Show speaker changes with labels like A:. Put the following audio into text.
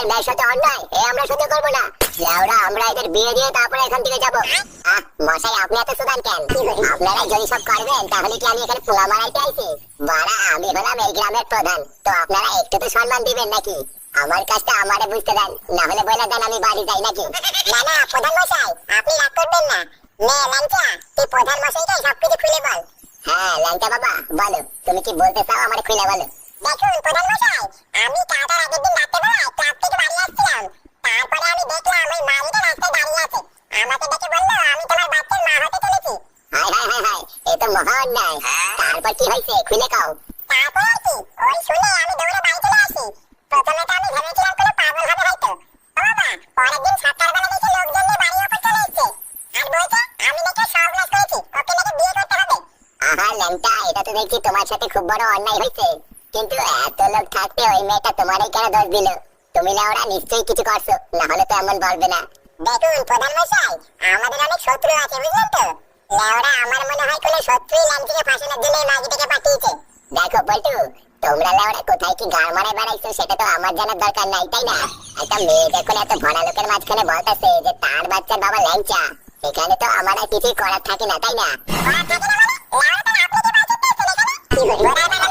A: আমাদের মেয়ের সাথে অন্যায় এ আমরা সহ্য করবো না। লেওড়া আমরা এদের বিয়ে দিয়ে তারপরে এখান থেকে যাবো। মশাই আপনি এত সুদান কেন? আপনারা যদি সব করবেন তাহলে কি আমি এখানে পোলা মারাইতে আইছি? বাড়া আমি হলাম এই গ্রামের প্রধান, তো আপনারা একটু তো সম্মান দিবেন নাকি? আমার কাজটা আমারে বুঝতে দেন, না হলে বলে দেন আমি বাড়ি যাই নাকি।
B: না না প্রধান মশাই, আপনি রাগ করবেন না। নে ল্যাংচা, তুই প্রধান মশাইকে সবকিছু খুলে বল।
A: হ্যাঁ ল্যাংচা বাবা বলো, তুমি কি বলতে চাও আমারে খুলে বলো।
B: দেখুন প্রধান মশাই, আমি কাটার আগের দিন রাত্রেবেলায় ক্লাব থেকে বাড়ি আসছিলাম। তারপরে আমি দেখলাম ওই মালিটা রাস্তায় দাঁড়িয়ে আছে। আমাকে দেখে বললো আমি তোমার বাচ্চার মা হতে চলেছি।
A: হায় হায় হায় হায়, এ তো মহা অন্যায়। তারপর কি হয়েছে খুলে কাও।
B: তারপর আর কি, ওই শুনে আমি দৌড়ে বাড়ি চলে আসি। প্রথমে তো আমি ভেবেছিলাম কোনো পাগল হবে হয়তো। ও বাবা, পরের দিন সকালবেলা দেখি লোকজন নিয়ে বাড়ির উপর চলে এসেছে আর বলছে আমি নাকি সর্বনাশ করেছি, ওকে নাকি বিয়ে করতে হবে।
A: আহা ল্যাংটা, এটা তো দেখছি তোমার সাথে খুব বড় অন্যায় হয়েছে। কিন্তু এত লোক থাকতে ওই মেয়েটা তোমারই কেন দোষ দিল? তুমি না ওরা নিশ্চয়ই কিছু করছো, না হলে তো এমন বলবে না।
B: দেখুন প্রধান মশাই, আমাদের অনেক শত্রু আছে বুঝলেন তো। লেওরা আমার মনে হয় কোনো শত্রুই ল্যাংটিকে ফাঁসানোর জন্য এই মাগিটাকে পাঠিয়েছে।
A: দেখো পল্টু, তোমরা লেওরা কোথায় কি গাড় মারায় বেড়াইছো সেটা তো আমার জানার দরকার নাই, তাই না? একটা মেয়ে যখন এত ভরা লোকের মাঝখানে বলতেছে যে তার বাচ্চার বাবা ল্যাংচা, সেখানে তো আমার আর কিছুই করার থাকে না, তাই না?
B: ওরা থাকে না মানে? লেওরা তো আপনি যে বাঁচাতে এসেছেন এখানে। কি বলবো?